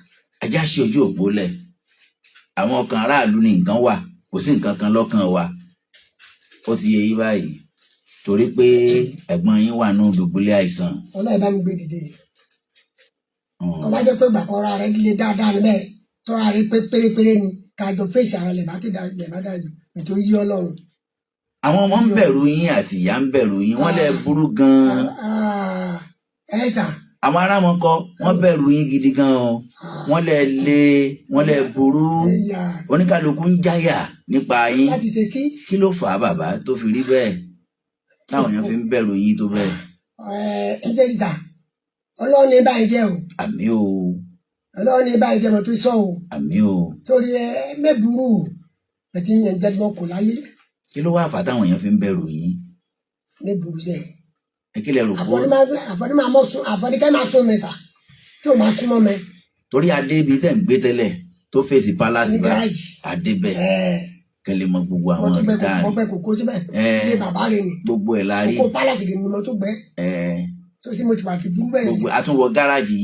Ajá ṣe ojú òpó lẹ̀. Àwọn ọkàn aráàlú ni nǹkan wà, kò sí nǹkan kan lọ́kàn wa. Ó ti yé yín báyìí. Torí pé ẹ̀gbọ́n yín wà nínú dùbúlẹ̀ àìsàn. Ọlọ́run bá mi gbé dìde. Tó bá jẹ́ pé gbàkọ́ra rẹ lé dáadáa níbẹ̀ tọ́ra rẹ pé pérépéré ni kájọ fèsì àwọn lè bá dájú ètò yí Ọlọ́run. Àwọn ọmọ ń bẹ̀rù yín àti ìyá ń bẹ̀rù yín, wọ́n lẹ burú gan-an. Ẹ sà. Àwọn arámọkọ wọ́n bẹ̀rù yín gidi gan o. Wọ́n lẹ le, wọ́n lẹ burú. Oníkálukú ń jáyà nípa yín. Láti ṣe kí. Kí ló fà á bàbá tó fi rí bẹ́ẹ̀? Táwọn èèyàn fi ń bẹ̀rù yín tó bẹ́ẹ̀. Ẹ ṣe ìsà Ọlọ́run ní báyìí jẹ́ o. Àmín o. Ọlọ́run ní báyìí jẹ́ mo tó sọ o. Àmín o. Torí mẹ́burú bẹ̀tí yẹn jẹ́ gbọ́ kò láyé. Kí ló wá fà táwọn èèyàn fi ń bẹ̀rù yín? Mẹ́burú sẹ́. Ẹ kí lẹ rò pé. Àfọ̀díkẹ́ máa sún mi sà tí ò máa súnmọ́ mi. Torí adé ibi tẹ̀ ń gbé tẹ́lẹ̀ tó fèsì pálásì bá adé bẹ́ẹ̀. Kẹlẹ mọ gbogbo àwọn ọ̀dà rẹ̀. Mo gbẹ kókó síbẹ̀. Ilé bàbá rẹ̀ ni. Gbogbo ẹ̀ la rí. Kókó pálásì ni mo tó gbẹ. So sí mo ti wà ti bú bẹ́ẹ̀. Gbogbo àtúnwọ gáràjì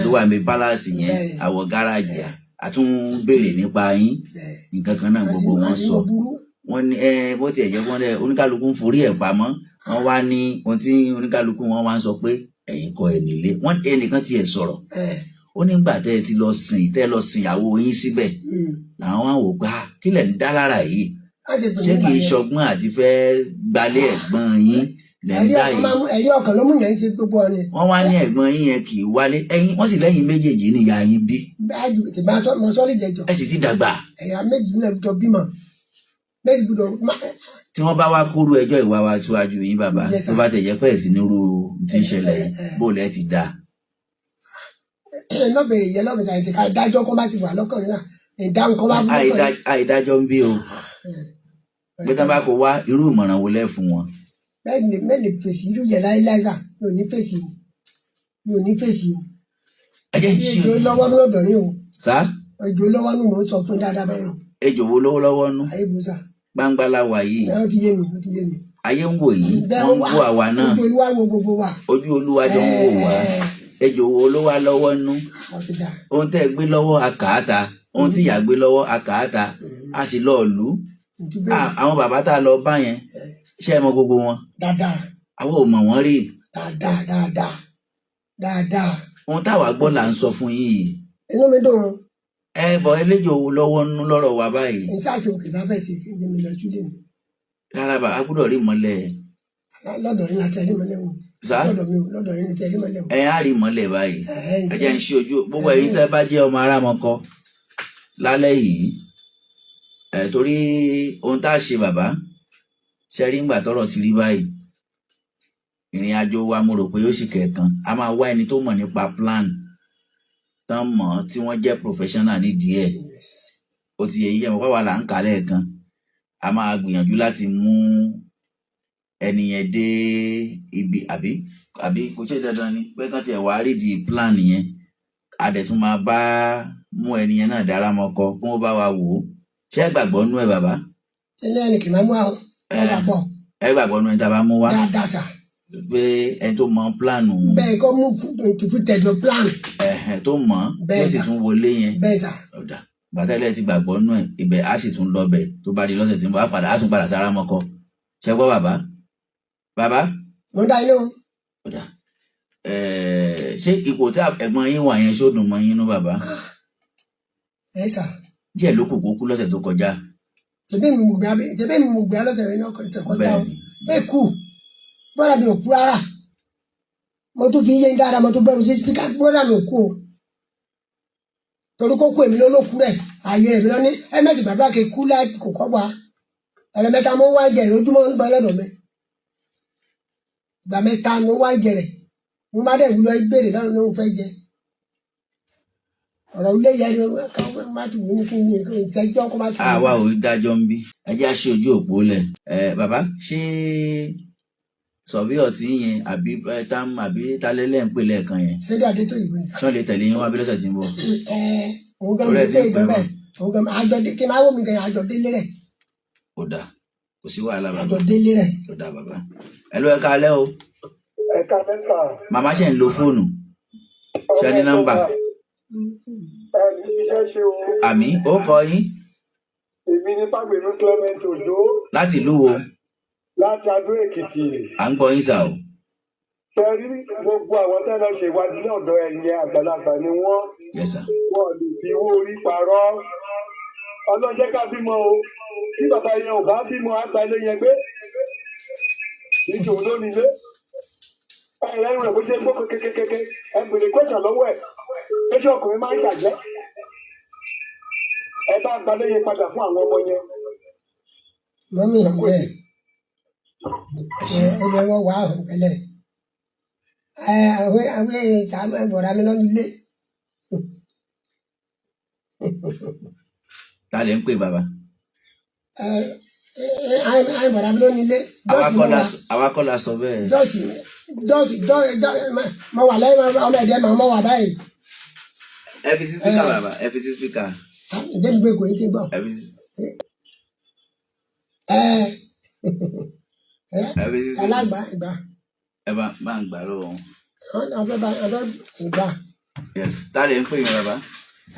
tó wà ní pálásì yẹn àwọ̀ gáràjì àtún béèrè nípa yín nǹkan kan náà gbogbo wọn sọ. Wọ́n ní bó tiẹ̀ jẹ́ wọ́n lẹ̀ oníkálukú ń forí ẹ̀ pamọ́. Wọ́n wá ní ohun tí oníkálukú wọn wá ń sọ pé ẹ̀yin kọ́ ẹ̀ nílé. Wọ́n ẹnìkan tiẹ̀ sọ̀rọ̀. Ó nígbà tẹ́ ẹ ti lọ sìn ìyàwó yín síbẹ̀. Làwọn wá wò pé kí lẹ̀ ń dá lára yìí. Ṣé kì í ṣọgbọ́n àti fẹ́ gbalé ẹ̀gbọ́n yín lẹ́ńdá yìí? Ẹ̀rí ọkàn ló mú yẹn ṣe gbogbo ọ ni. Wọ́n wá ní ẹ̀gbọ́n yín yẹn kì í wálé. Wọ́n sì lẹ́yìn méjèèjì ní ìyá yín bí. Báyìí tí bá mọ sọ́ọ́lì jẹjọ. Ẹ sì ti dàgbà. Ẹ̀yà méjì náà jọ bímọ. Méjì gbọdọ̀. Tí wọ́n bá wá kúrú ẹjọ́ ìwà wa síwájú yín bàbá tó bá tẹ̀ jẹ́ pẹ́ sí nírú tí ń ṣẹlẹ̀ bóòlù ẹ ti dá. Náà bèrè yẹn lọ́mọ ìsàlẹ̀ tí ká dájọ́ kó bá ti wà lọ́kàn náà ìdáhùn kan bá bú lọ́kàn. Àìdájọ́ ń bí o. Bí tán bá kó wá irú ìmọ̀ràn wo lẹ́ fún wọn? Mẹ́lẹ̀ fèsì irú yẹn láíláísà mi ò ní fèsì o. Mi ò ní fèsì o. Ejò lọ́wọ́ ní obìnrin o. Sá? Ejò lọ́wọ́ ní mò ń sọ fún dáadáa báyìí o. Ejò wo lówó lọ́wọ́ nú? Ayé busa. Gbangba la wà yìí. Ó ti yé mi, ó ti yé mi. Ayé ń wò yìí, wọ́n ń wò àwa náà. Ojú Olúwa wo gbogbo wa. Ojú Olúwa jọ ń wò wá. Ejò wo ló wá lọ́wọ́ nú? Ohun tẹ́ ẹ gbé lọ́wọ́ akàáta, ohun tí ìyá gbé lọ́wọ́ akàáta, a sì lọ lù ú. Àwọn bàbá tá a lọ bá yẹn, ṣé ẹ mọ gbogbo wọn? Dáadáa. Àwọn ò mọ̀ wọ́n rí. Dáadáa. Ohun táwa gbọ́ là ń sọ fún yín yìí. Inú mi dùn. Bọ̀ eléjò wo lọ́wọ́ nú lọ́rọ̀ wa báyìí? Ìṣáàtì òkè bá fẹ́ ṣe kí n jẹ́ mi lọ sílé mi. Rárá bá a gbọ́dọ̀ rí mọ́lẹ̀. Lọ́dọ̀ rí láti ẹrí mọ́lẹ̀ wọn. Lọ́dọ̀ rí láti ẹrí mọ́lẹ̀ wọn. Á rí mọ́lẹ̀ báyìí. Ẹ jẹ́ ń ṣe ojú gbogbo ẹ̀yin tẹ́ bá jẹ́ ọmọ arámọkọ lálẹ́ yìí. Torí ohun tá a ṣe bàbá ṣe rí ńgbà tọ́rọ̀ ti rí báyìí. Ìrìn àjò wa mo rò pé ó sì kẹ̀kan. A máa wá ẹni tó mọ̀ nípa plan tán mọ̀ tí wọ́n jẹ́ professional nídìí ẹ̀. Ó ti yẹ yín jẹ́ mọ̀ pàwọ́ là ń kà lẹ́ẹ̀kan. A máa gbìyànjú láti mú ẹni yẹn dé ibi àbí kò ṣe dandan ni pé kán tiẹ̀ wá rí di plan yẹn. A dẹ̀ tún máa bá mú ẹni yẹn náà dára mọ́kọ kí wọ́n bá wa wò ó. Ṣé ẹ gbàgbọ́ nú ẹ bàbá? Ṣé lẹ́yìn kì máa mú àwọn ọ̀gá bọ̀? Ẹ gbàgbọ́ nú ẹ tá a bá mú wá? Dáadáa sà. Pé ẹni tó mọ plan. Bẹ́ẹ̀ kọ́ mú fún tẹ̀dọ̀ plan. Tó mọ̀ tí ó sì tún wọlé yẹn. Bẹ́ẹ̀ sà. Bàtẹ́lẹ̀ ti gbàgbọ́ nú ẹ̀ ibẹ̀ á sì tún lọ bẹ̀ tó bá di lọ́sẹ̀ tí mo bá padà á tún padà sára mọ́kọ. Ṣé gbọ́ bàbá? Bàbá? Mo ń dá ilé o. Ṣé ipò tí ẹ̀gbọ́n yín wà yẹn ṣó dùn mọ́ yín nú bàbá? Ẹ sà. Díẹ̀ ló kù kó kú lọ́sẹ̀ tó kọjá. Ṣèbí mi mo gbé lọ́sẹ̀ yẹn náà kọjá o. Ẹ kú bọ́dà mi ò kú rárá. Mo tún fi yé ń dáadáa mo tún bẹ̀rù sí spíkà bọ́dà mi ò kú o. Torí kó kú èmi lólókù rẹ̀ ààyè rẹ̀ mi lọ ní ẹ̀mẹ́tì bàbá kì í kú láì kò kọ́ wa. Ẹ̀rẹ̀mẹ́ta mo ń wá jẹ̀rẹ̀ ojúmọ́ ń gbọ́ lọ́dọ̀ mi. Ìgbà mẹ́ta mo ń wá jẹ̀rẹ̀. Mo má dẹ̀ wúlọ ìbéèrè náà ló ń fẹ́ jẹ. Ọ̀rọ̀ ilé yẹn ni wọ́n má ti wù ní kí n ní ìṣẹ́jọ́ kó má ti wù. Àwa ò dájọ́ ń bí. Ẹ jẹ́ àṣẹ ojú òpó lẹ̀. Bàbá ṣé sọ̀víọ̀ tí yẹn àbí talẹ́lẹ̀ ń pè lẹ́ẹ̀kan yẹn. Ṣédé Adétóyìnbó ni. Ṣé wọ́n lè tẹ̀lé yín wá bí lọ́sẹ̀ tí ń bọ̀? Òun gan mi fẹ́ ìgbẹ́ bẹ́ẹ̀. Òun gan àjọ kí n máa wò mí gan àjọ délé rẹ̀. Kò dáa, kò sí wàhálà bàbá. Àjọ délé rẹ̀. Kò dáa bàbá. Ẹ ló ẹ káalẹ́ o. Ẹ káalẹ́ sà. Màmá ṣe ń lo fóònù. Ṣé ní nọ́mbà? Ẹ ní iṣẹ́ ṣe o. Àmì ó kọ yín. Èmi ní Fágbèmí Clement Òjó. Láti ìlú wo? Láti Adó Èkìtì. À ń gbọ́ yín sà o. Ṣé rí gbogbo àwọn tẹ́lẹ̀ ṣe ìwádìí ní ọ̀dọ̀ ẹ̀yìn àgbàlagbà ni wọ́n. Yes sir. Wọ́n lè fi owó orí parọ́. Ọlọ́jẹ́ ká bímọ o. Tí bàbá yẹn ò bá bímọ, á gba ilé yẹn gbé. Ìjò ló nílé. Ẹ̀rẹ́ rẹ̀ bó ṣe gbó kékékéké. Ẹ bèrè kọ́ṣà lọ́wọ́ ẹ̀. Ṣé ọkùnrin máa ń ṣàjẹ́? Ẹ bá gba ilé yẹn padà fún àwọn ọmọ yẹn. Mọ́mí rẹ̀ ẹgbẹ́ wọn wà áhùn pẹ̀lẹ́. Àwọn ìsàmù ẹ̀bọ̀ra mi lọ́nu ilé. Ta lè ń pè bàbá? Ẹ̀bọ̀ra mi lọ́nu ilé. Àwa kọ́ la sọ bẹ́ẹ̀. Jọ́ọ̀sì mo wà lẹ́yìn ọmọ ẹ̀dẹ́ màá mọ́ wà báyìí. Ẹ fi sí spíkà bàbá, ẹ fi sí spíkà. Ǹjẹ́ mi gbé kò ní kí n gbọ́? Ẹ fi sí. Alágbà ìgbà. Ẹ bá ń gbà lọ́wọ́ wọn. Ọ̀fẹ́ ìgbà. Yes. Ta lè ń pè yín bàbá?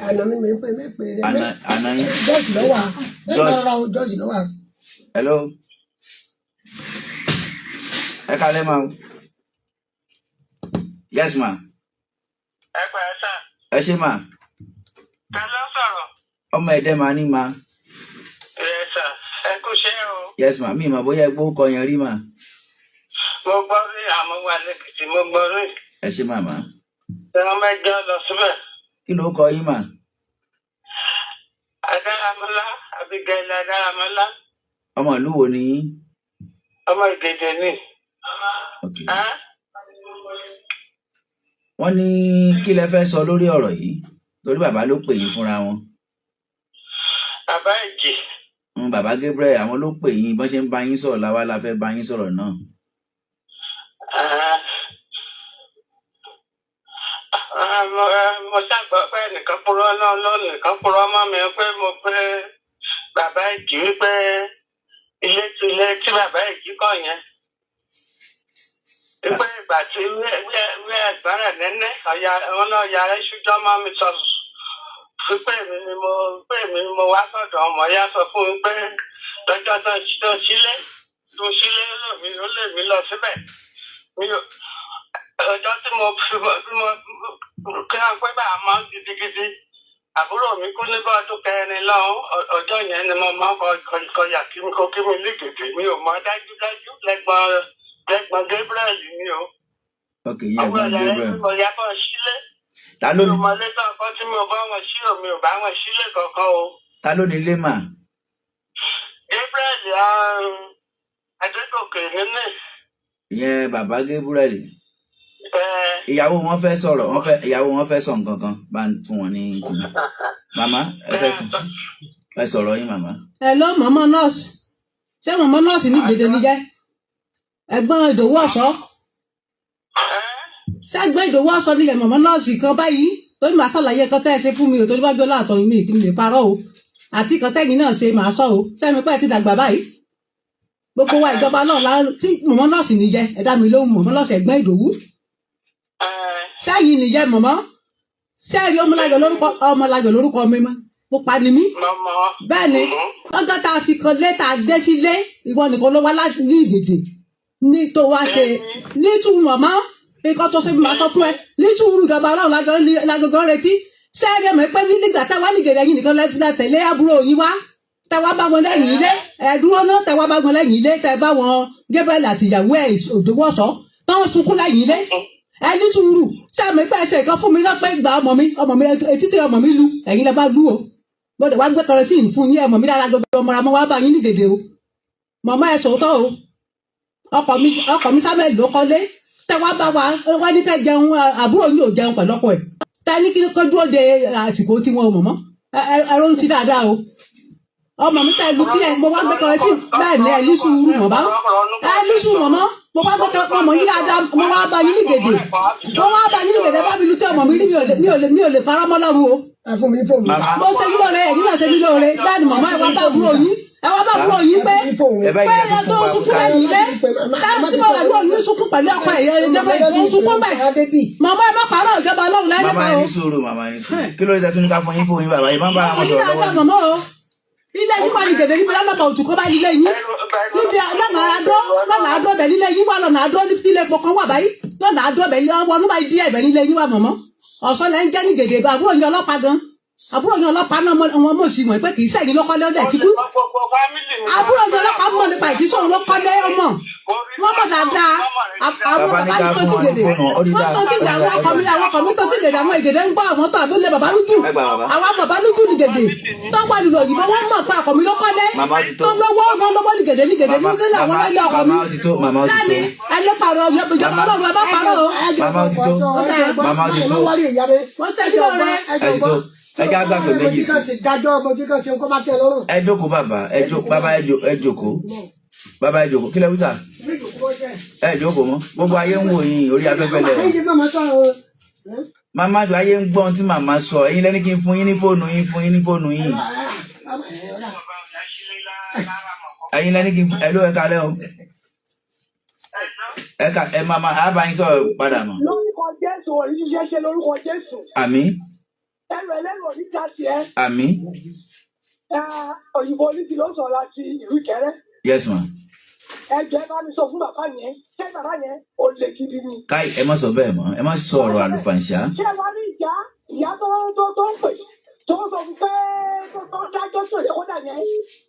Àná mi pè rẹ̀. Àná yín. Jọ́ọ̀sì lọ́wọ́ à. Jọ́ọ̀sì lọ́wọ́ à. Hello. Ẹ káalẹ́ ma o. Yes ma. Ẹ pẹ̀lẹ́ sà. Ẹ ṣé ma. Ta ló sọ̀rọ̀? Ọmọ ẹ̀dẹ́ ma ní ma. Yes sà. Ẹ kú iṣẹ́ o. Yes ma, mi mà bóyá ẹgbó kọ yẹn rí ma. Mo gbọ́ rí àmọ́ wà lẹ́kìtì, mo gbọ́ rí. Ẹ ṣé màmá. Ẹran mẹ́jọ lọ síbẹ̀. Kí ló kọ yín mà? Adáramọ́lá, Abigail Adáramọ́lá. Ọmọ ìlú wo ni yín? Ọmọ Ìgèdè ni. Okay. Wọ́n ní kí lẹ fẹ́ sọ lórí ọ̀rọ̀ yìí? Lórí bàbá ló pè yín fúnra wọn. Bàbá Ìjì. Bàbá Gabriel àwọn ló pè yín bọ́n ṣe ń bá yín sọ̀rọ̀ láwa la fẹ́ bá yín sọ̀rọ̀ náà. Mo ṣàgbọ́ pé nìkan purọ́ náà lónìkan purọ́ mọ́ mi pé mo pé bàbá Ìjì wípé ilé tí bàbá Ìjì kọ́ yẹn. Wípé ìgbà tí wí ẹ̀gbọ́n rẹ̀ nẹ́nẹ́ wọn náà yarí ṣújọ́ mọ́ mi sọ wípé èmi ni mo wá sọ̀dọ̀ ọmọ yá sọ fún mi pé lọ́jọ́ tó sílé ó lè mí lọ síbẹ̀. Ọjọ́ tí mo kí wọ́n pé bá a mọ́ gidigidi àbúrò mi kú ní bọ́ọ̀dún kẹrin lọ́hùn ọjọ́ yẹn ni mo máa kọyà kí mi lígèdè mi ò mọ dájúdájú lẹ́gbọ̀n Gabriel ni o. Ok, yẹ ẹ̀gbọ́n Gabriel. Mo yà bọ́ sílé. Ta ló ní? Mi ò mọ létọ́ ọkọ tí mi ò bá wọn sí omi ò bá wọn sílé kankan o. Ta ló ní ilé mà? Gabriel Adégòkè nínú. Ìyẹn bàbá Gabriel. Ìyàwó wọn fẹ́ sọ̀rọ̀ ìyàwó wọn fẹ́ sọ nǹkan kan bá ń fún wọn ní kìnnì. Màmá ẹ sọ̀rọ̀ yín màmá. Hello màmá nọ́ọ̀sì. Ṣé màmá nọ́ọ̀sì ní Ìgèdè ni jẹ́? Ẹ̀gbọ́n Ìdòwú Ọ̀ṣọ́. Ṣé ẹ̀gbọ́n Ìdòwú Ọ̀ṣọ́ ni màmá nọ́ọ̀sì kan báyìí? Torí màá ṣàlàyé kan tẹ́ ẹ ṣe fún mi ò torí wájú láàtọ̀ mi kì í lè parọ́ o. Àti kan tẹ́yìn náà ṣe màá sọ o. Ṣé mi pẹ́ ti dàgbà báyìí? Gbogbo wa ìjọba náà tí màmá nọ́ọ̀sì ni jẹ́ ẹ dá mi lóhùn màmá nọ́ọ̀sì ẹ̀gbọ́n Ìdòwú. Sẹ́yìn nìyẹn mọ̀mọ́ sẹ́ẹ̀rí ọmọláyọ̀ lórúkọ mi mọ́ mo pa ni mí. Bẹ́ẹ̀ ni ọjọ́ tá a fi kan lé tá a dé sílé ìwọ nìkan ló wá láti ní Ìgèdè ní tó wá ṣe ní túwú mọ̀mọ́ nǹkan tó ṣe fi máa sọ fún ẹ ní túwú ìjọba ọlọ́run lágọ̀gọ́ retí sẹ́ẹ̀rí ẹ̀mọ́ pé nígbà táwa ní Ìgèdè yìí nìkan lẹ́fún tẹ̀lé àbúrò yín wá tẹ̀wá bá wọn lẹ́yìn ilé ẹ̀dúró náà tẹ̀wá bá wọn lẹ́yìn ilé tẹ̀ bá wọn Gabriel àti ìyàwó ẹ̀ Òdòwú Ọ̀ṣọ́ tó ń sunkún lẹ́yìn ilé ẹni sùúrù sàmì pẹ̀sẹ̀ kan fún mi náà pé gba ọmọ mi etí tí ọmọ mi lu ẹ̀yin lẹ bá lu o gbọ́dọ̀ wá gbé kọrẹsìn fún yín ọmọ mi dára gbogbo ọmọ ramọ wá bá yín ní Ìgèdè o mọ̀mọ́ ẹ̀ sòótọ́ o ọkọ mi Samuel ló kọ́lé tẹ wá bá wa ní kẹ́ jẹun àbúrò yín ò jẹun pẹ̀lú ọkọ ẹ̀ tẹ ní kí kó dúró de àsìkò tí wọn ò mọ̀mọ́ ẹ̀rọ ń ti dáadáa o ọmọ mi tẹ lu tí ẹ mo wá gbé kọrẹsìn bẹ́ẹ̀ ní ẹ̀ ní sùúrù mọ̀mọ́ ẹ̀ ní sùúrù mọ̀mọ́ mo wá gbé ọmọ yín dáadáa mo wá bá yín ní gèdè bá mi lu tí ọmọ mi rí mi ò lè fara mọ́ lọ́rùn o. fún mi fóònù. mo ṣe yín lóore ẹ̀yin náà ṣe mí lóore bẹ́ẹ̀ ni màmá ẹ wá bá búrò yín pé ẹ tó sunkún lẹ́yìn ilé táwọn tí mo wà lóòrùn ní sunkún pẹ̀lú ọkọ ẹ̀yẹ ìjọba ìfún sunkún bẹ́ẹ̀ màmá ẹ má pàrọ̀ ìjọba ọlọ́run lẹ́yìn màmá ẹ ní sùúrù kí ló dé tẹ́tún ní ká fún yín bàbá yìí má bá àwọn sọ̀rọ̀ lọ́wọ́ ilé yín wà ní gèdè níbi lọ́nà òjò kọ́ bá nílé yín níbi lọ́nà àdó bẹ̀ nílé yín wà lọ́nà àdó ní ilé epo kan wà báyìí lọ́nà àdó bẹ̀ wọn ní báyìí díẹ̀ bẹ̀ nílé yín wà mọ̀mọ́ ọ̀sán lẹ́ ń jẹ́ ní gèdè àbúrò yín ọlọ́pàá gan àbúrò yín ọlọ́pàá náà wọn mọ̀ sí wọn pé kì í sẹ́yìn lọ́kọ́lé ọdẹ kíkú àbúrò yín ọlọ́pàá mọ̀ nípa ìkísọ̀ lọ́kọ́lé ọmọ wọn mọ̀ dáadáa àwọn bàbá yìí tó sí gèdè wọn tó sí gèdè àwọn ọkọ mi tó sí gèdè àwọn ìgèdè ń gbọ́ àwọn tó àbí lè bàbá lójú àwọn bàbá lójú ní gèdè tó ń pàdùn òyìnbó wọn mọ̀ pé àkọ́mi lọ́kọ́lé tó ń lọ́wọ́ ní gèdè ní àwọn ilé ọkọ mi láni ẹni pàrọ̀ ìjọba ọlọ́run ẹ bá pàrọ̀ o. màmá ti tó wọ́n ṣẹ́jú lóore. ẹ já gbàgbé méjì sí ẹ jókòó bàbá ẹ jókòó bàbá ẹ jókòó kí lẹ wí sà ẹ jókòó mọ́ gbogbo ayé ń wò yín orí afẹ́fẹ́ lẹ̀ màmá jọ ayé ń gbọ́ ohun tí màmá sọ ẹ̀yin lẹ́ni kí n fún yín ní fóònù yín ẹ̀yin lẹ́ni kí n fún ẹ ló ẹ kalẹ́ o ẹ màmá àbá yín sọ̀rọ̀ padà mọ́. lórúkọ Jésù òní ṣiṣẹ́ ṣe lórúkọ Jésù. àmín. ẹlẹ́rù òní já sí ẹ. àmín. òyìnbó oníṣìí ló sọ láti ìlú Ìkẹrẹ. yes ma. ẹ jẹ́ bá mi sọ fún bàbá yẹn ṣé bàbá yẹn ò lè gidi ni. káì ẹ má sọ bẹ́ẹ̀ mọ́ ẹ má sọ ọ̀rọ̀ àlùfàǹṣá. ṣé wàá ní ìyá tó ń pè tó ń sọ fún pé tó ń dájọ́ tó yẹ kó dà yẹn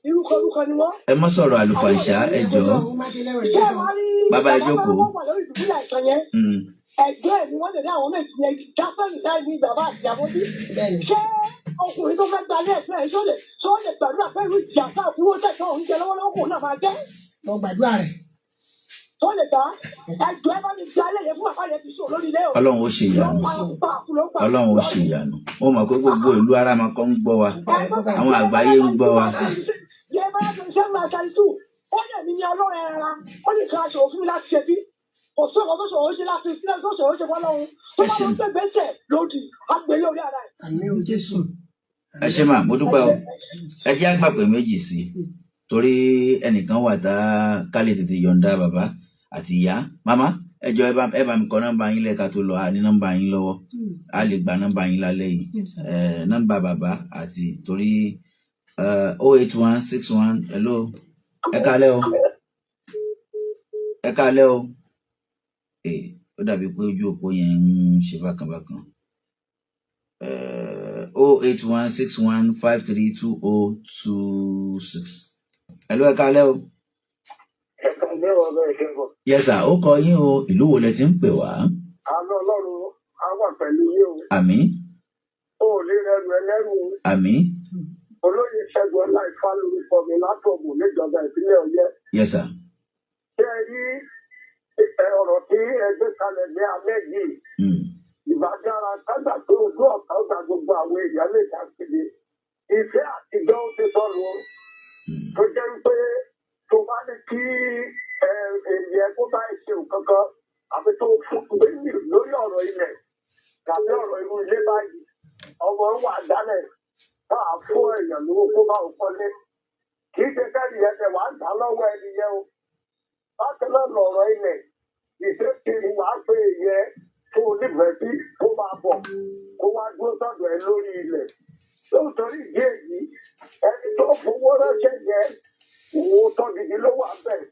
irúkọ ni wọ́n. ẹ má sọ̀rọ̀ àlùfàǹṣá ẹ jọ̀ọ́. bàbá ẹ jókòó. ẹgbẹ́ ni wọ́n lè ní àwọn méjì yẹn jásánì láì ní bàbá àti àbójú. ṣé ọkùnrin tó fẹ́ gbalẹ̀ ẹ̀fẹ́ ẹ̀ ṣó lè gbàdúrà pé irú ìjà sáà tí wọ́n tẹ̀sán òun jẹ lọ́wọ́lọ́wọ́ kò náà máa jẹ́. lọ gbàdúrà rẹ̀. tó lè gbà ẹgbẹ́ bá mi gbalẹ̀ yẹn fún bàbá yẹn ti sùn lórí ilé o. Ọlọ́run ó ṣe ìyanu mo mọ̀ pé gbogbo ìlú Aramakọ ń gbọ́ wa àwọn àgbáyé ń gbọ́ wa. yẹ bá yàtọ̀ iṣẹ́ ńlá ṣáìtù ó yẹ mi ní ọlọ́run ẹ̀ra ó ní ká aṣọ òfin mi láti ṣe bí kò sí ọkọ̀ tó ṣòro ṣe láti sílẹ̀ tó ṣòro ṣe fọlọ́run tó bá wọn gbé gbèsè lòdì àgbélé orí ara ẹ̀. àmín o Jésù. ẹ ṣe máa mo dúpẹ́ o ẹ jẹ́ àgbàpè méjì sí torí ẹnìkan wà tá ká lè tètè yọ̀ǹda bàbá àti ìyá màmá ẹ jọ̀ọ́ ẹ bá mi kọ nọ́mbà yín lẹ́ka tó lọ àní nọ́mbà yín lọ́wọ́ a lè gba nọ́mbà yín lálẹ́ yìí nọ́mbà bàbá àti torí 08161 hello ẹ kálẹ́ o ó dàbí pé ojú òpó yẹn ń ṣe bákan 08161532026 hello ẹ kálẹ́ o. Yes sir, ó kọ yín o, ìlú wo lẹ ti ń pè wá? Àlọ́ Ọlọ́run á wà pẹ̀lú yín o. Àmín. O ò lè rẹrù ẹlẹ́rù. Àmín. Olóyè Ṣẹ́gun Ọláìfá lórúkọ mi látọ̀bù níjọba ìpínlẹ̀ Ọ̀yẹ́. Yes sir. Ṣé ẹ rí ọ̀rọ̀ tí ẹgbẹ́ kalẹ̀ ní alẹ́ yìí? Ìbádára kágbà tó ojú ọ̀tá ọ̀gá gbogbo àwọn èèyàn lè dá síbi. Ìfẹ́ àtijọ́ ó ti sọ̀rọ̀ tó jẹ́ pé tó bá ní kí èyí kó bá ṣe nǹkan kan àbí tó fún méjì lórí ọ̀rọ̀ ilẹ̀ tàbí ọ̀rọ̀ irú ilé báyìí ọmọ wà dálẹ̀ bá a fún èèyàn lówó kó bá òun kọ́lé kì í ṣe kẹ́rì yẹn tẹ̀ wàá dá lọ́wọ́ ẹni yẹn o bákan náà lọ̀rọ̀ ilẹ̀ ìṣèkiri wàá pé èyẹ tó nífẹ̀ẹ́ sí kó máa bọ̀ kó wá dúró sọ́dọ̀ ẹ lórí ilẹ̀ lóòótọ́rí ìdí èyí ẹni tó fowó ránṣẹ́ yẹn òun tó gidi ló wà bẹ́ẹ̀.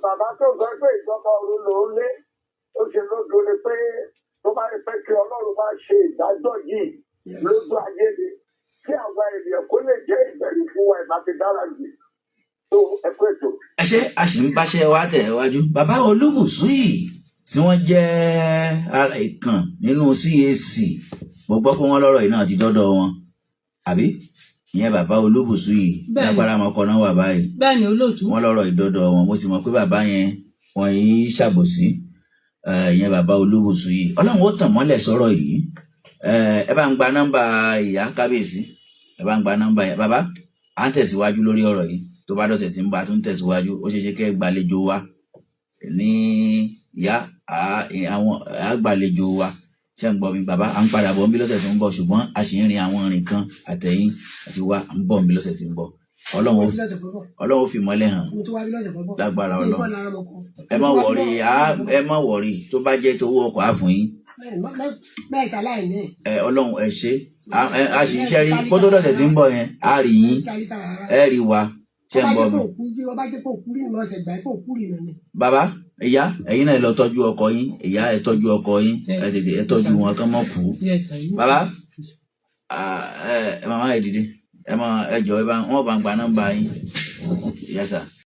Bàbá tó sọ pé ìjọba ọ̀run ló lé ó ṣe lójú ni pé tó bá rí pé kí Ọlọ́run máa ṣe ìdájọ́ yìí lójú ayé ni kí àwọn ènìyàn kó lè jẹ́ ìbẹ̀rù fún wa ìbá ti dára jù tó ẹ̀kọ́ ètò. Ẹ ṣe a sì ń báṣẹ́ wa tẹ̀ wájú bàbá Olúbùsúyì tí wọ́n jẹ́ ara ìkàn nínú CAC mo gbọ́ pé wọ́n lọ́rọ̀ yìí náà ti dọ́dọ̀ wọn àbí ìyẹn bàbá Olúbùsúyì lágbára ọmọkọ náà wà báyìí bẹ́ẹ̀ni olóòtú wọn lọ́rọ̀ ìdọdọ wọn mo sì mọ̀ pé bàbá yẹn wọn yìí ṣàbòsí ìyẹn bàbá Olúbùsúyì Ọlọ́run ó tàn mọ́lẹ̀ sọ̀rọ̀ yìí ẹ bá ń gba nọ́mbà ìyá kábíyèsí ẹ bá ń gba nọ́mbà ìyá bàbá à ń tẹ̀síwájú lórí ọ̀rọ̀ yìí tó bá dọ̀sẹ̀ tí ń bá tún tẹ̀síwájú ó ṣeé ṣe kẹ́ gbàlejò wa ní ìyá àwọn àgbàlejò wa ṣé ń gbọ́ mi bàbá à ń padà bọ̀ nbí lọ́sẹ̀ tó ń bọ̀ ṣùgbọ́n a sì ń rin àwọn ìrìn kan àtẹ̀yìn àti wa à ń bọ̀ nbí lọ́sẹ̀ tó ń bọ̀ Ọlọ́run ó fi mọ́lẹ̀ hàn lágbára Ọlọ́run ẹ má wọrí tó bá jẹ́ tówó ọkọ̀ á fún yín Ọlọ́run ẹ ṣé a sì ń ṣe rí kó tó lọ́sẹ̀ tí ń bọ̀ yẹn á rí yín ẹ rí wa ṣé ń gbọ́ mi. Bàbá ìyá ẹ̀yin náà lọ tọ́jú ọkọ yín ìyá ẹ tọ́jú ọkọ yín ẹ tètè ẹ tọ́jú wọn kán mọ́ kú. Bàbá màmá ẹ dìde ẹ jọ wọn bá ń gba nọ́mbà yín. Yes sir.